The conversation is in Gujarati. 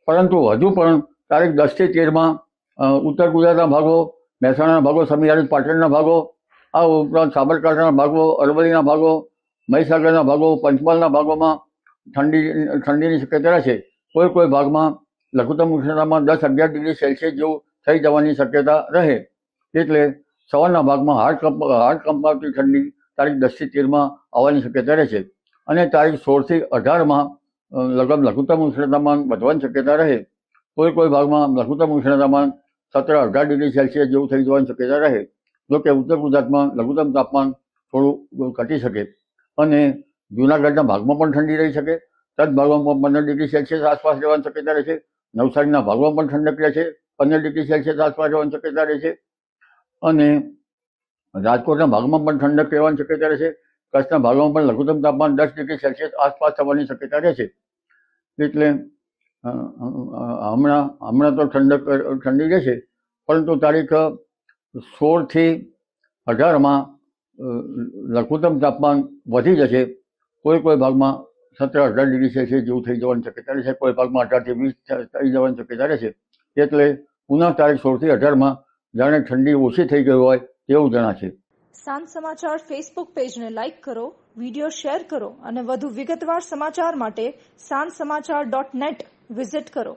પરંતુ હજુ પણ તારીખ 10 થી 13 ઉત્તર ગુજરાતના ભાગો, મહેસાણાના ભાગો, સમીરાજ પાટણના ભાગો, આ ઉપરાંત સાબરકાંઠાના ભાગો, અરવલ્લીના ભાગો, મહીસાગરના ભાગો, પંચમહાલના ભાગોમાં ઠંડીની શક્યતા રહેશે. કોઈ ભાગમાં લઘુત્તમ ઉષ્ણતામાન 10-11 ડિગ્રી સેલ્સિયસ જેવું થઈ જવાની શક્યતા રહે. એટલે સવારના ભાગમાં હાડ કંપાવતી ઠંડી તારીખ 10 થી 13 આવવાની શક્યતા રહેશે. અને તારીખ 16 થી 18 લઘુત્તમ ઉષ્ણતામાન વધવાની શક્યતા રહે. કોઈ ભાગમાં લઘુત્તમ ઉષ્ણતામાન 17-18 ડિગ્રી સેલ્સિયસ જેવું થઈ જવાની શક્યતા રહે. જોકે ઉત્તર ગુજરાતમાં લઘુત્તમ તાપમાન થોડું ઘટી શકે અને જૂનાગઢના ભાગમાં પણ ઠંડી રહી શકે. કચ્છ ભાગમાં 15 ડિગ્રી સેલ્સિયસ આસપાસ રહેવાની શક્યતા રહેશે. નવસારીના ભાગમાં પણ ઠંડક રહેશે, 15 ડિગ્રી સેલ્સિયસ આસપાસ રહેવાની શક્યતા રહેશે. અને રાજકોટના ભાગમાં પણ ઠંડક રહેવાની શક્યતા રહેશે. કચ્છના ભાગમાં પણ લઘુત્તમ તાપમાન 10 ડિગ્રી સેલ્સિયસ આસપાસ થવાની શક્યતા રહેશે. એટલે હમણાં તો ઠંડી રહેશે, પરંતુ તારીખ 16 થી 18 લઘુત્તમ તાપમાન વધી જશે. કોઈ ભાગમાં 17-18 ડિગ્રી સેલ્સિયસ જેવું થઈ જવાની શક્યતા રહેશે. કોઈ ભાગમાં 18 થી 20 થઈ જવાની શક્યતા રહેશે. એટલે પુનઃ તારીખ 16 થી 18 જાણે ઠંડી ઓછી થઈ ગઈ હોય તેવું જણાશે. સાંજ સમાચાર ફેસબુક પેજને લાઇક કરો, વિડીયો શેર કરો અને વધુ વિગતવાર સમાચાર માટે sanssamachar.net વિઝિટ કરો.